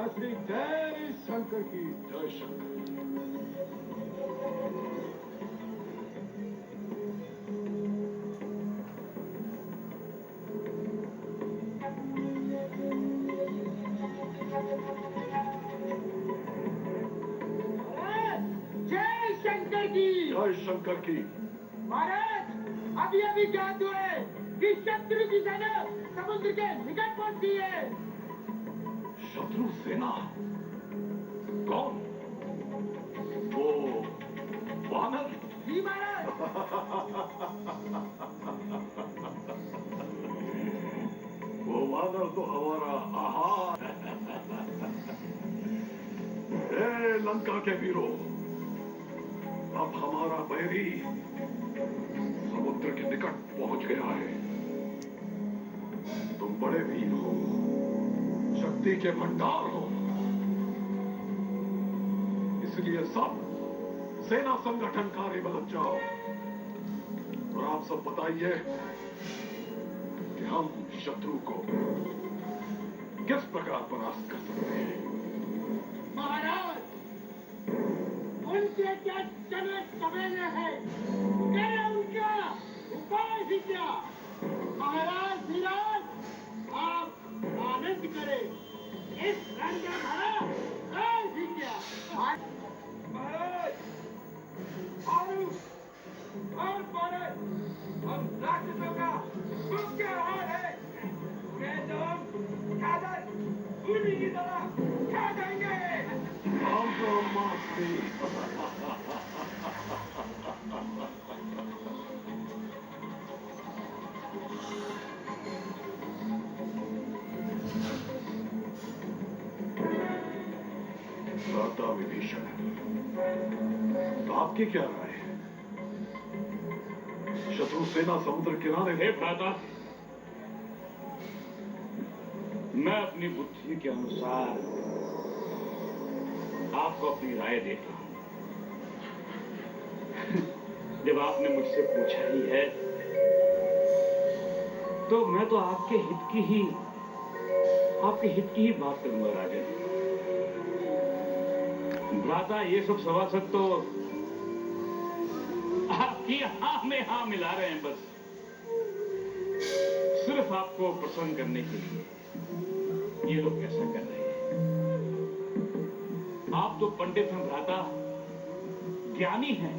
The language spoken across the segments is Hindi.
शास्त्री जय शंकर की जय शंकर। जय शंकर की जय शंकर की। महाराज, अभी अभी ज्ञात हुए कि शत्रु की सेना समुद्र के निकट पहुंची है। शत्रु सेना? कौन? वो वानर? जी महाराज। वो वानर तो हमारा आहार। ए लंका के वीरों, अब हमारा बैरी समुद्र के निकट पहुंच गया है। तुम बड़े वीर हो, शक्ति के भंडार हो, इसलिए सब सेना संगठन कार्य में लग जाओ और आप सब बताइए कि हम शत्रु को किस प्रकार परास्त कर सकते हैं। महाराज, उनके क्या चले तबेले हैं, क्या उनका उपाय भी क्या? महाराज धीराज, आप आनंद करें, इस रण का भला राज भी क्या? महाराज, और भारत, हम राक्षसों का मुख्य आहार है। उन्हें तो हम खादर उन्हीं की तरह खा जाएंगे। हम तो मास्ती। भ्राता विभीषण, तो आपकी क्या राय है? शत्रु सेना समुद्र किनारे। हे भ्राता, मैं अपनी बुद्धि के अनुसार आपको अपनी राय देता हूं। जब आपने मुझसे पूछा ही है, तो मैं तो आपके हित की ही बात करूंगा राजन। भ्राता, ये सब सभासद तो आपकी हाँ में हाँ मिला रहे हैं, बस सिर्फ आपको प्रसन्न करने के लिए ये लोग ऐसा कर रहे हैं। आप तो पंडित हैं भ्राता, ज्ञानी हैं,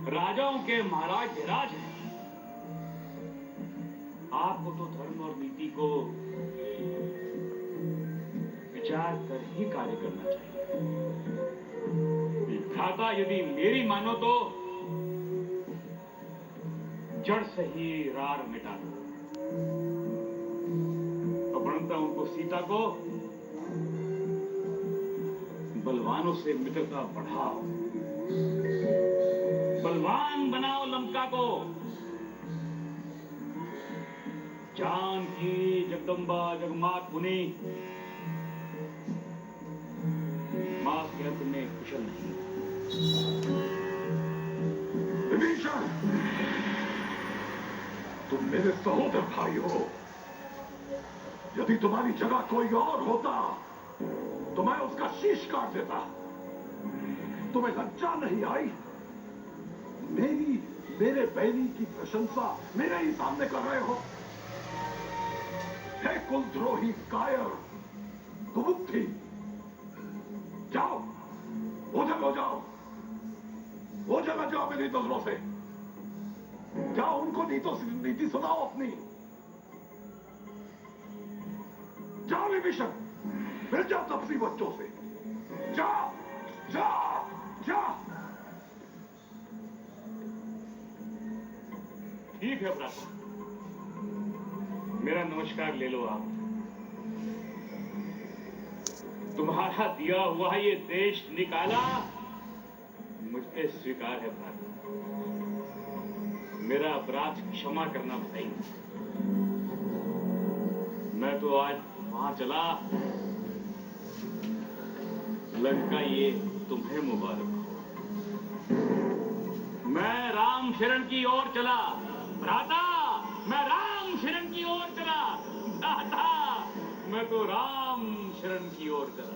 राजाओं के महाराज धीराज हैं। आपको तो धर्म और नीति को विचार कर ही कार्य करना चाहिए। भ्राता, यदि मेरी मानो तो जड़ से ही रार मिटा दो। अपहरणता उनको सीता को बलवानों से मित्रता बढ़ाओ, बलवान बनाओ लंका को। जानकी जगदम्बा जगन्नाथ मुनि मास के अंत में कुशल नहीं। विभीषण, तुम मेरे सहोदर भाई हो। यदि तुम्हारी जगह कोई और होता तो मैं उसका शीश काट देता। तुम्हें लज्जा नहीं आई? मेरे बैरी की प्रशंसा मेरे ही सामने कर रहे हो। हे कुलद्रोही कायर, कुबुद्धि, जाओ, ओझल हो जाओ, ओझल हो जाओ मेरी नजरों से। जाओ, उनको नीति सुनाओ अपनी। जाओ विभीषण, मिल जाओ तपसी बच्चों से। जाओ जाओ जाओ। ठीक है भ्राता, मेरा नमस्कार ले लो आप। तुम्हारा दिया हुआ ये देश निकाला मुझ पे स्वीकार है भ्राता। मेरा अपराध क्षमा करना भाई। मैं तो आज वहां चला, लंका ये तुम्हें मुबारक हो। मैं राम शरण की ओर चला भ्राता, मैं राम शरण की ओर चला भ्राता, मैं तो राम शरण की ओर चला।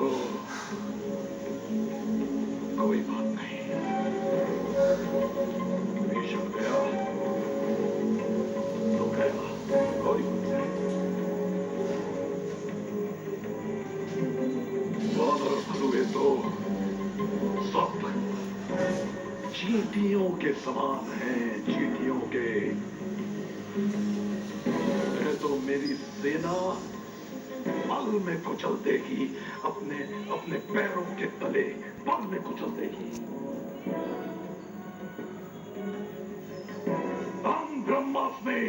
ओह, कोई बात नहीं। भीषण गया तो गया, कोई बात नहीं। वानर हुए तो सब चींटियों के समान हैं, चींटियों के। है तो मेरी सेना पल में कुचल देगी, अपने अपने पैरों के तले पल में कुचल देगी। हम ब्रह्मास्मि।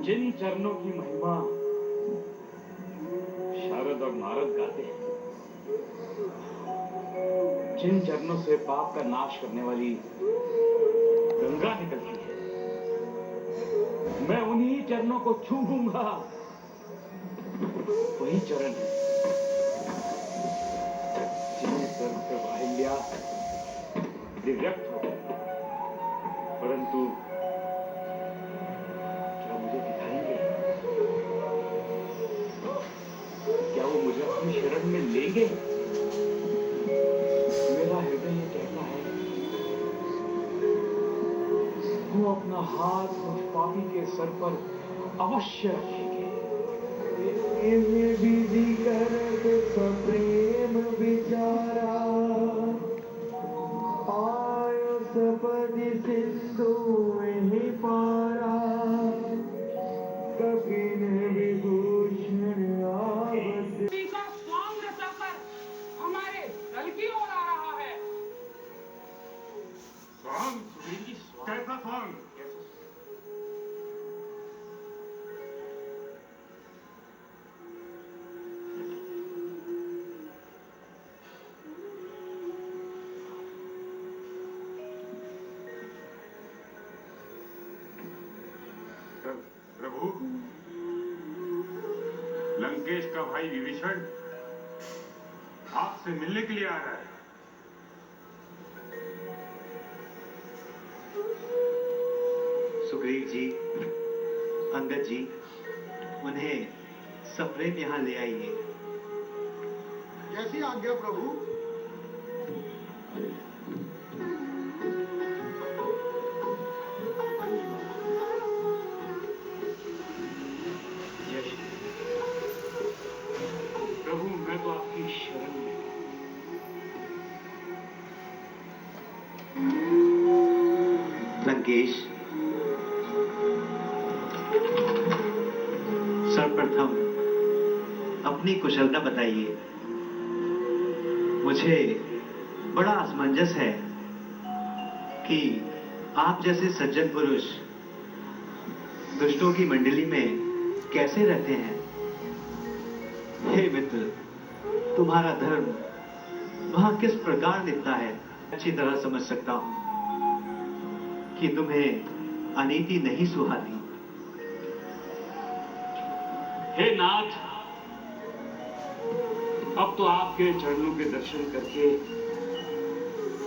जिन चरणों की महिमा शारद और नारद गाते हैं, जिन चरणों से पाप का नाश करने वाली गंगा निकलती है, मैं उन्हीं चरणों को छूऊंगा। वही चरण है जिन्हें सर्व प्रवाहिल्या दिव्यक्त हो गई, परंतु क्या मुझे दिखाएंगे? क्या वो मुझे अपनी शरण में लेंगे? मेरा हृदय ये कहता है वो अपना हाथ उस पापी के सर पर अवश्य रखेंगे। विधि करत सप्रेम विचारा, आयो सपदि सिंधु ही पारा, कपिन विभूषण आवत। का स्वांग रचाकर हमारे दल की ओर आ रहा है। स्वांग? कैसा स्वांग? प्रभु, लंकेश का भाई विभीषण आपसे मिलने के लिए आ रहा है। सुग्रीव जी, अंगद जी, उन्हें सप्रेम यहाँ ले आइए। कैसी आज्ञा प्रभु? प्रभु, मैं तो आपकी शरण में। लंकेश, सर्वप्रथम अपनी कुशलता बताइए। मुझे बड़ा असमंजस है कि आप जैसे सज्जन पुरुष दुष्टों की मंडली में कैसे रहते हैं। हे मित्र, तुम्हारा धर्म वहां किस प्रकार दिखता है, अच्छी तरह समझ सकता हूं कि तुम्हें अनीति नहीं सुहाती। हे नाथ, अब तो आपके चरणों के दर्शन करके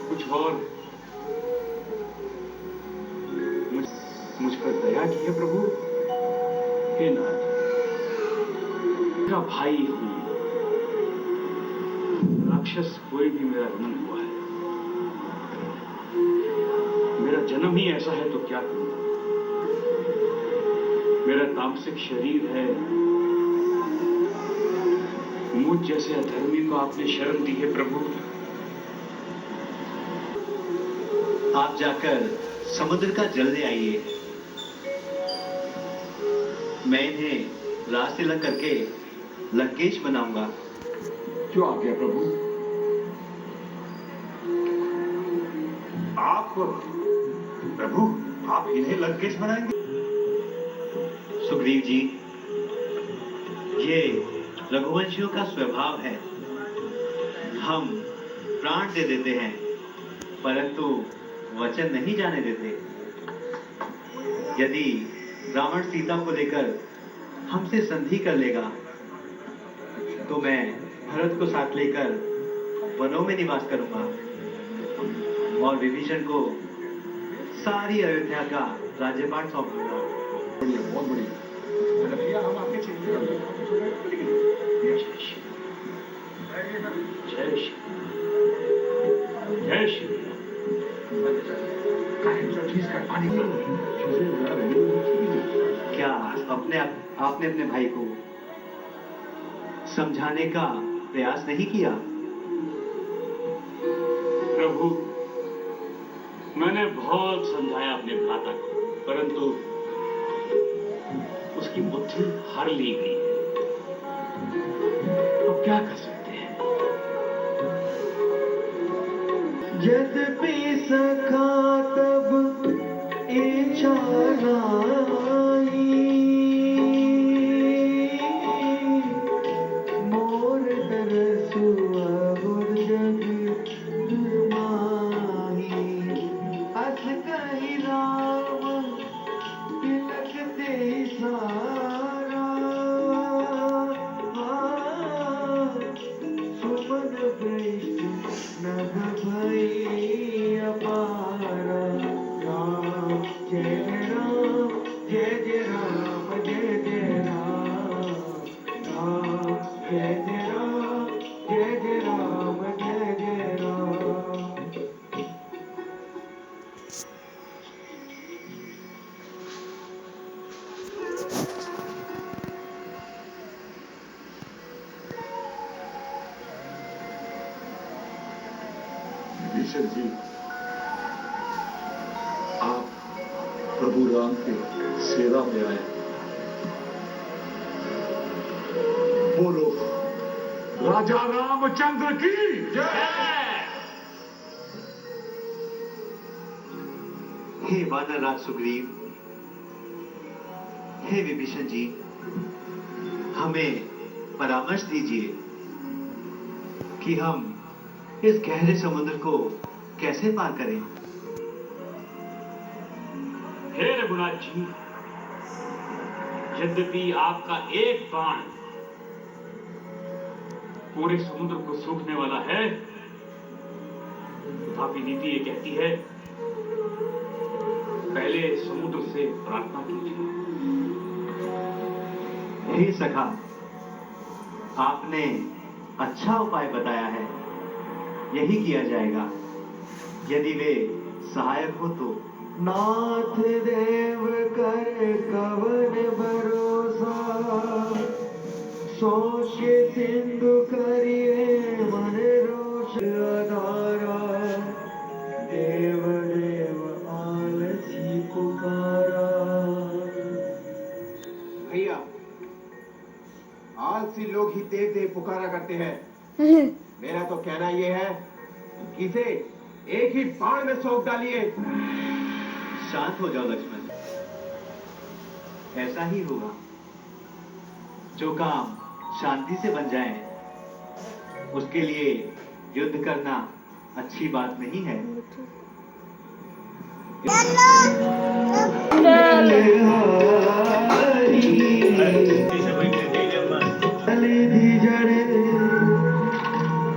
कुछ और मुझ पर दया की है प्रभु। हे नाथ, मेरा भाई हूं। राक्षस कोई भी मेरा जन्म हुआ है। मेरा जन्म ही ऐसा है तो क्या करूं? मेरा तामसिक शरीर है। मुझ जैसे अधर्मी को आपने शरण दी है प्रभु। आप जाकर समुद्र का जल ले आइए। मैं इन्हें रास तिलक करके लंकेश बनाऊंगा। जो आ गया प्रभु। आप प्रभु, आप इन्हें लंकेश बनाएंगे? सुग्रीव जी, ये रघुवंशियों का स्वभाव है। हम प्राण दे देते हैं परंतु वचन नहीं जाने देते। यदि रावण सीता को लेकर हमसे संधि कर लेगा तो मैं भरत को साथ लेकर वनों में निवास करूंगा और विभीषण को सारी अयोध्या का राज्यपाट सौंपूंगा। बढ़िया, बहुत बढ़िया। भैया हम आपके चिंता जय श्री जय श्री जय श्री क्या आपने अपने भाई को समझाने का प्रयास नहीं किया? प्रभु, मैंने बहुत समझाया अपने भ्राता को, परंतु उसकी बुद्धि हर ली गई है। अब क्या कर सकते हैं? यद्यपि सखा तब इच्छा नाई, मोर तरसु अबुर जग माही, अस कहि राम तिलक ते सारा, सुमन वैष्णु नभ भई अपारा। राम जय राम, जय जय राम, जय जय राम। राम जय जय राम, जय जय राम, जय जय राम। विभीषण जी, आप प्रभु राम के सेवा में आए। बोलो राजा रामचंद्र की जय। हे वानरराज सुग्रीव, हे विभीषण जी, हमें परामर्श दीजिए कि हम इस गहरे समुद्र को कैसे पार करें। हे रघुनाथ जी, यद्यपि आपका एक बाण पूरे समुद्र को सूखने वाला है, तथापि नीति ये कहती है पहले समुद्र से प्रार्थना कीजिए। हे सखा, आपने अच्छा उपाय बताया है, यही किया जाएगा। यदि वे सहायक हो तो। नाथ देव कर कवन भरोसा, सोच सिंधु करिए मन रोष आधारा। देव देव आलसी पुकारा। भैया, आलसी लोग ही देव देव पुकारा करते हैं। मेरा तो कहना यह है कि इसे एक ही बाण में सोख डालिए। शांत हो जाओ लक्ष्मण, ऐसा ही होगा। जो काम शांति से बन जाए उसके लिए युद्ध करना अच्छी बात नहीं है।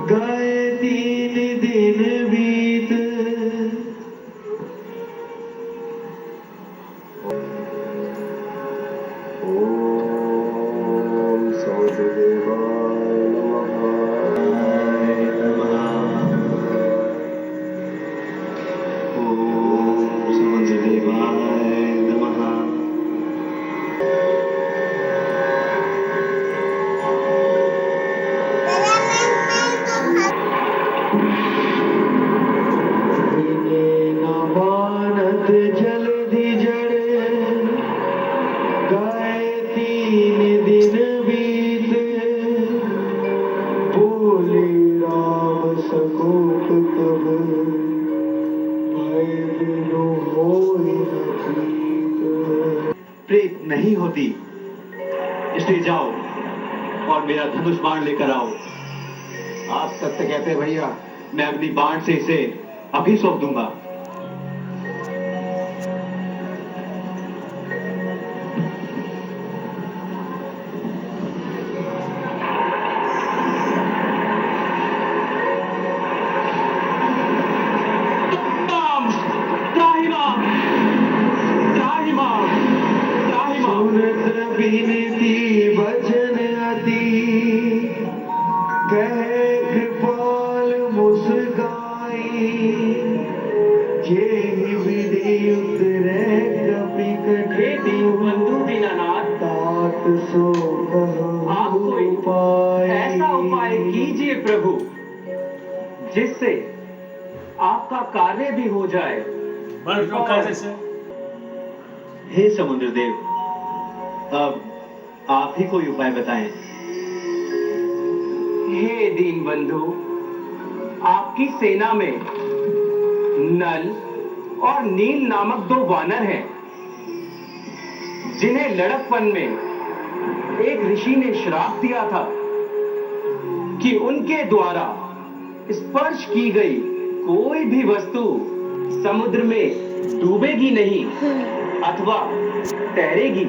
गए 3 दिन बीत, ओम सौदेव बोले राम सकोप तब भय बिनु होई न प्रीत। प्रीत नहीं होती, इसलिए जाओ और मेरा धनुष बाण लेकर आओ। आप सत्य कहते हैं भैया। मैं अपनी बाण से इसे अभी सौंप दूंगा। सुनत बिनती बचन अति कहे कृपाल मुस्काई। जेहि विधि उतरे कपि कटि बंधु दीनानाथ, तात सो आप कोई उपाय। ऐसा उपाय कीजिए प्रभु जिससे आपका कार्य भी हो जाए। हे समुद्र देव, अब आप ही कोई उपाय बताएं। हे दीन बंधु, आपकी सेना में नल और नील नामक दो वानर हैं, जिन्हें लड़कपन में एक ऋषि ने श्राप दिया था कि उनके द्वारा स्पर्श की गई कोई भी वस्तु समुद्र में डूबेगी नहीं अथवा तैरेगी।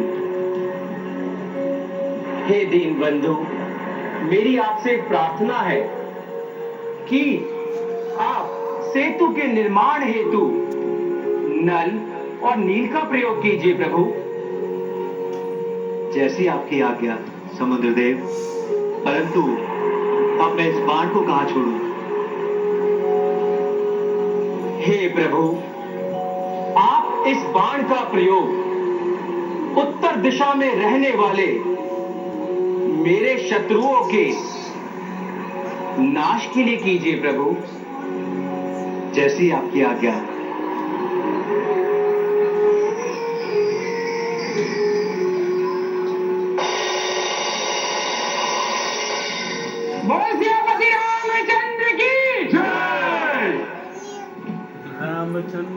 हे दीन बंधु, मेरी आपसे प्रार्थना है कि आप सेतु के निर्माण हेतु नल और नील का प्रयोग कीजिए प्रभु। जैसी आपकी आज्ञा समुद्र देव, परंतु अब मैं इस बाण को कहां छोड़ूं? हे प्रभु, आप इस बाण का प्रयोग उत्तर दिशा में रहने वाले मेरे शत्रुओं के नाश के लिए कीजिए प्रभु। जैसी आपकी आज्ञा। बोलो सियापति रामचंद्र की रामचंद्र